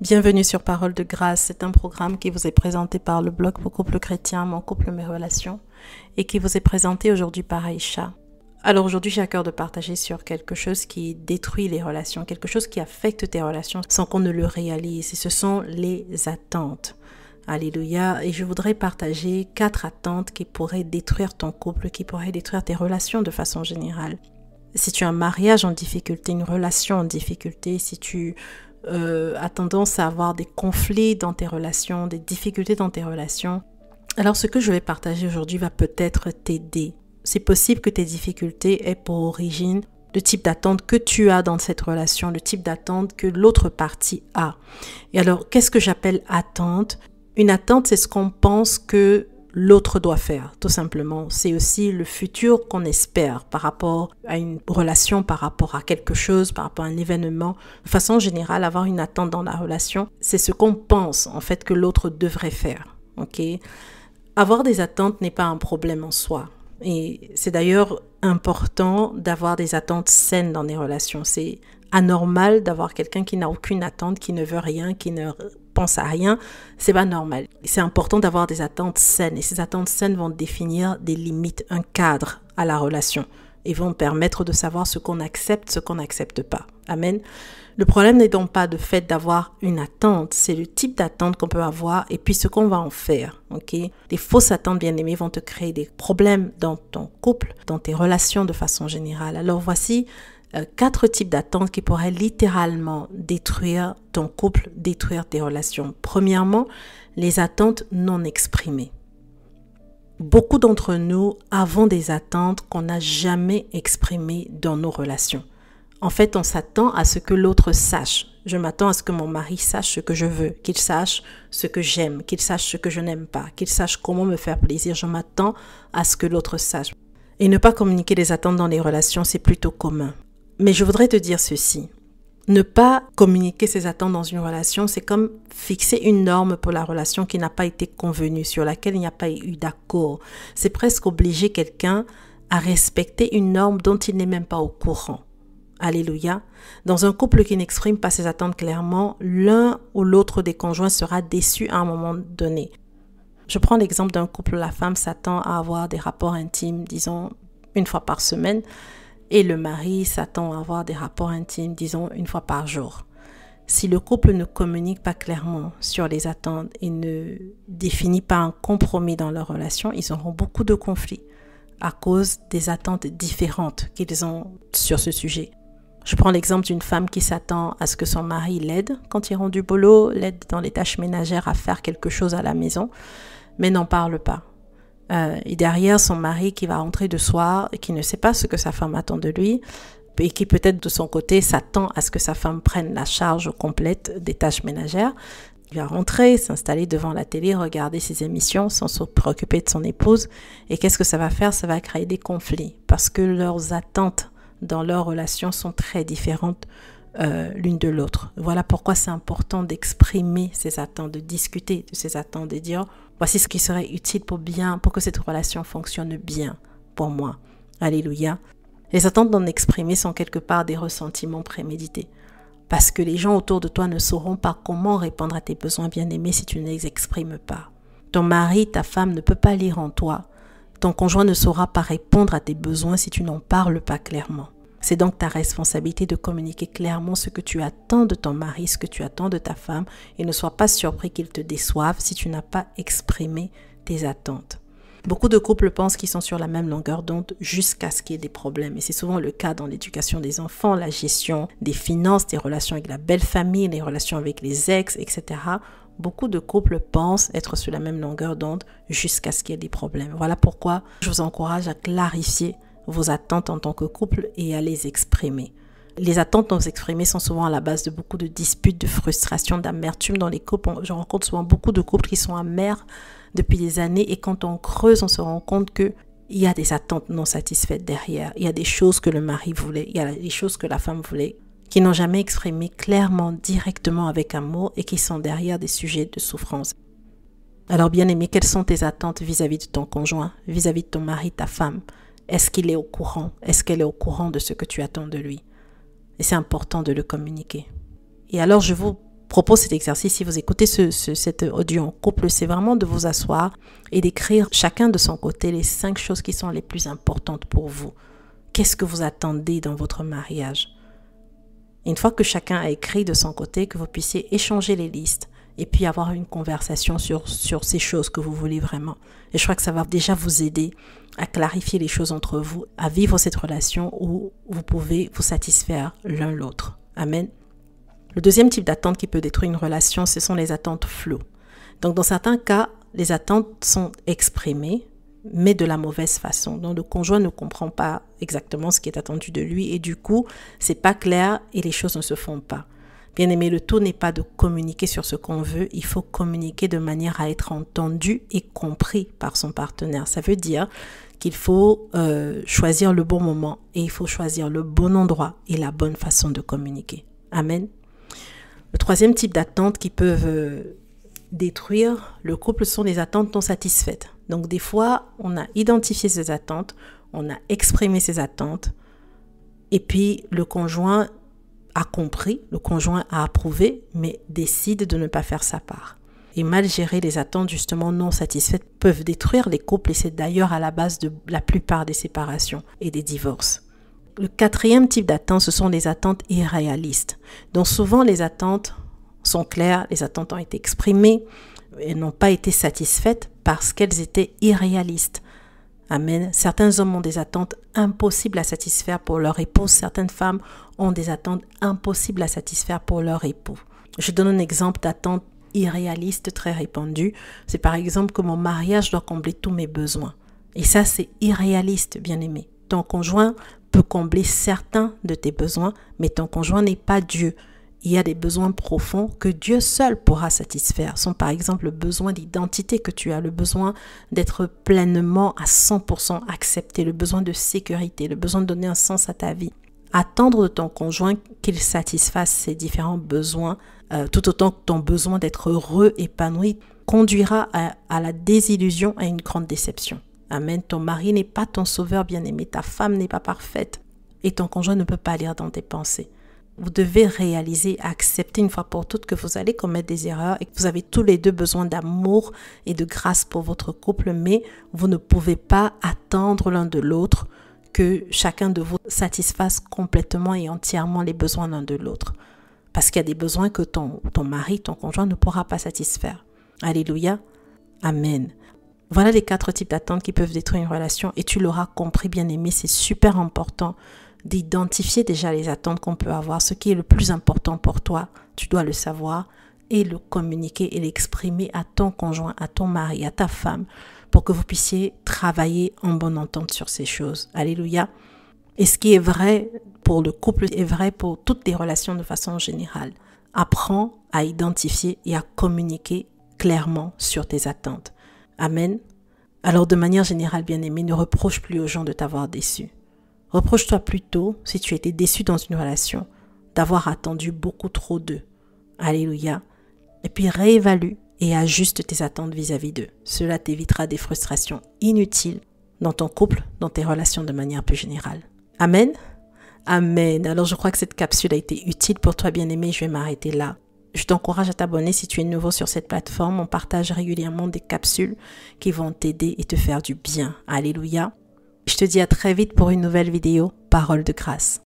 Bienvenue sur Parole de Grâce, c'est un programme qui vous est présenté par le blog pour couple chrétien, Mon couple, mes relations, et qui vous est présenté aujourd'hui par Aïcha. Alors aujourd'hui, j'ai à cœur de partager sur quelque chose qui détruit les relations, quelque chose qui affecte tes relations sans qu'on ne le réalise, et ce sont les attentes. Alléluia, et je voudrais partager 4 attentes qui pourraient détruire ton couple, qui pourraient détruire tes relations de façon générale. Si tu as un mariage en difficulté, une relation en difficulté, si tu a tendance à avoir des conflits dans tes relations, des difficultés dans tes relations, alors ce que je vais partager aujourd'hui va peut-être t'aider. C'est possible que tes difficultés aient pour origine le type d'attente que tu as dans cette relation, le type d'attente que l'autre partie a. Et alors, qu'est-ce que j'appelle attente? Une attente, c'est ce qu'on pense que l'autre doit faire, tout simplement. C'est aussi le futur qu'on espère par rapport à une relation, par rapport à quelque chose, par rapport à un événement. De façon générale, avoir une attente dans la relation, c'est ce qu'on pense en fait que l'autre devrait faire. Ok? Avoir des attentes n'est pas un problème en soi. Et c'est d'ailleurs important d'avoir des attentes saines dans les relations. C'est anormal d'avoir quelqu'un qui n'a aucune attente, qui ne veut rien, qui ne pense à rien. C'est pas normal. C'est important d'avoir des attentes saines. Et ces attentes saines vont définir des limites, un cadre à la relation. Et vont permettre de savoir ce qu'on accepte, ce qu'on n'accepte pas. Amen. Le problème n'est donc pas le fait d'avoir une attente, c'est le type d'attente qu'on peut avoir et puis ce qu'on va en faire. Okay? Les fausses attentes, bien aimées, vont te créer des problèmes dans ton couple, dans tes relations de façon générale. Alors voici 4 types d'attentes qui pourraient littéralement détruire ton couple, détruire tes relations. Premièrement, les attentes non exprimées. Beaucoup d'entre nous avons des attentes qu'on n'a jamais exprimées dans nos relations. En fait, on s'attend à ce que l'autre sache. Je m'attends à ce que mon mari sache ce que je veux, qu'il sache ce que j'aime, qu'il sache ce que je n'aime pas, qu'il sache comment me faire plaisir. Je m'attends à ce que l'autre sache. Et ne pas communiquer les attentes dans les relations, c'est plutôt commun. Mais je voudrais te dire ceci. Ne pas communiquer ses attentes dans une relation, c'est comme fixer une norme pour la relation qui n'a pas été convenue, sur laquelle il n'y a pas eu d'accord. C'est presque obliger quelqu'un à respecter une norme dont il n'est même pas au courant. Alléluia. Dans un couple qui n'exprime pas ses attentes clairement, l'un ou l'autre des conjoints sera déçu à un moment donné. Je prends l'exemple d'un couple, la femme s'attend à avoir des rapports intimes, disons, 1 fois par semaine, et le mari s'attend à avoir des rapports intimes, disons, 1 fois par jour. Si le couple ne communique pas clairement sur les attentes et ne définit pas un compromis dans leur relation, ils auront beaucoup de conflits à cause des attentes différentes qu'ils ont sur ce sujet. Je prends l'exemple d'une femme qui s'attend à ce que son mari l'aide quand il rentre du boulot, l'aide dans les tâches ménagères à faire quelque chose à la maison, mais n'en parle pas. Et derrière, son mari qui va rentrer de soir et qui ne sait pas ce que sa femme attend de lui et qui peut-être de son côté s'attend à ce que sa femme prenne la charge complète des tâches ménagères. Il va rentrer, s'installer devant la télé, regarder ses émissions sans se préoccuper de son épouse. Et qu'est-ce que ça va faire? Ça va créer des conflits parce que leurs attentes dans leur relation sont très différentes l'une de l'autre. Voilà pourquoi c'est important d'exprimer ses attentes, de discuter de ses attentes, de dire voici ce qui serait utile pour que cette relation fonctionne bien pour moi. Alléluia. Les attentes non exprimées sont quelque part des ressentiments prémédités. Parce que les gens autour de toi ne sauront pas comment répondre à tes besoins bien-aimés si tu ne les exprimes pas. Ton mari, ta femme ne peut pas lire en toi. Ton conjoint ne saura pas répondre à tes besoins si tu n'en parles pas clairement. C'est donc ta responsabilité de communiquer clairement ce que tu attends de ton mari, ce que tu attends de ta femme et ne sois pas surpris qu'ils te déçoivent si tu n'as pas exprimé tes attentes. Beaucoup de couples pensent qu'ils sont sur la même longueur d'onde jusqu'à ce qu'il y ait des problèmes. Et c'est souvent le cas dans l'éducation des enfants, la gestion des finances, des relations avec la belle famille, les relations avec les ex, etc. Beaucoup de couples pensent être sur la même longueur d'onde jusqu'à ce qu'il y ait des problèmes. Voilà pourquoi je vous encourage à clarifier vos attentes en tant que couple et à les exprimer. Les attentes non exprimées sont souvent à la base de beaucoup de disputes, de frustrations, d'amertume dans les couples. Je rencontre souvent beaucoup de couples qui sont amers depuis des années et quand on creuse, on se rend compte qu'il y a des attentes non satisfaites derrière. Il y a des choses que le mari voulait, il y a des choses que la femme voulait, qui n'ont jamais exprimé clairement, directement avec amour et qui sont derrière des sujets de souffrance. Alors bien aimé, quelles sont tes attentes vis-à-vis de ton conjoint, vis-à-vis de ton mari, ta femme? Est-ce qu'il est au courant? Est-ce qu'elle est au courant de ce que tu attends de lui? Et c'est important de le communiquer. Et alors je vous propose cet exercice, si vous écoutez cet audio en couple, c'est vraiment de vous asseoir et d'écrire chacun de son côté les 5 choses qui sont les plus importantes pour vous. Qu'est-ce que vous attendez dans votre mariage? Une fois que chacun a écrit de son côté, que vous puissiez échanger les listes et puis avoir une conversation sur ces choses que vous voulez vraiment. Et je crois que ça va déjà vous aider à clarifier les choses entre vous, à vivre cette relation où vous pouvez vous satisfaire l'un l'autre. Amen. Le deuxième type d'attente qui peut détruire une relation, ce sont les attentes floues. Donc, dans certains cas, les attentes sont exprimées, mais de la mauvaise façon. Donc, le conjoint ne comprend pas exactement ce qui est attendu de lui et du coup, c'est pas clair et les choses ne se font pas. Bien aimé, le tout n'est pas de communiquer sur ce qu'on veut, il faut communiquer de manière à être entendu et compris par son partenaire. Ça veut dire qu'il faut choisir le bon moment et il faut choisir le bon endroit et la bonne façon de communiquer. Amen. Le troisième type d'attentes qui peuvent détruire le couple sont les attentes non satisfaites. Donc des fois, on a identifié ces attentes, on a exprimé ces attentes et puis le conjoint a compris, le conjoint a approuvé, mais décide de ne pas faire sa part. Et mal gérer les attentes justement non satisfaites peuvent détruire les couples et c'est d'ailleurs à la base de la plupart des séparations et des divorces. Le quatrième type d'attente, ce sont les attentes irréalistes. Donc souvent, les attentes sont claires, les attentes ont été exprimées, elles n'ont pas été satisfaites parce qu'elles étaient irréalistes. Amen. Certains hommes ont des attentes impossibles à satisfaire pour leur épouse. Certaines femmes ont des attentes impossibles à satisfaire pour leur époux. Je donne un exemple d'attente irréaliste très répandue. C'est par exemple que mon mariage doit combler tous mes besoins. Et ça, c'est irréaliste, bien aimé. Ton conjoint peut combler certains de tes besoins, mais ton conjoint n'est pas Dieu. Il y a des besoins profonds que Dieu seul pourra satisfaire. Ce sont par exemple le besoin d'identité que tu as, le besoin d'être pleinement à 100% accepté, le besoin de sécurité, le besoin de donner un sens à ta vie. Attendre de ton conjoint qu'il satisfasse ces différents besoins, tout autant que ton besoin d'être heureux, épanoui, conduira à la désillusion, à une grande déception. Amen. Ton mari n'est pas ton sauveur bien-aimé, ta femme n'est pas parfaite et ton conjoint ne peut pas lire dans tes pensées. Vous devez réaliser, accepter une fois pour toutes que vous allez commettre des erreurs et que vous avez tous les deux besoin d'amour et de grâce pour votre couple, mais vous ne pouvez pas attendre l'un de l'autre que chacun de vous satisfasse complètement et entièrement les besoins l'un de l'autre. Parce qu'il y a des besoins que ton mari, ton conjoint ne pourra pas satisfaire. Alléluia. Amen. Voilà les 4 types d'attentes qui peuvent détruire une relation et tu l'auras compris, bien-aimé, c'est super important d'identifier déjà les attentes qu'on peut avoir. Ce qui est le plus important pour toi, tu dois le savoir et le communiquer et l'exprimer à ton conjoint, à ton mari, à ta femme pour que vous puissiez travailler en bonne entente sur ces choses. Alléluia. Et ce qui est vrai pour le couple est vrai pour toutes les relations de façon générale. Apprends à identifier et à communiquer clairement sur tes attentes. Amen. Alors de manière générale, bien-aimé, ne reproche plus aux gens de t'avoir déçu. Reproche-toi plutôt, si tu étais déçu dans une relation, d'avoir attendu beaucoup trop d'eux. Alléluia. Et puis réévalue et ajuste tes attentes vis-à-vis d'eux. Cela t'évitera des frustrations inutiles dans ton couple, dans tes relations de manière plus générale. Amen. Amen. Alors je crois que cette capsule a été utile pour toi, bien-aimé. Je vais m'arrêter là. Je t'encourage à t'abonner si tu es nouveau sur cette plateforme. On partage régulièrement des capsules qui vont t'aider et te faire du bien. Alléluia. Je te dis à très vite pour une nouvelle vidéo. Parole de grâce.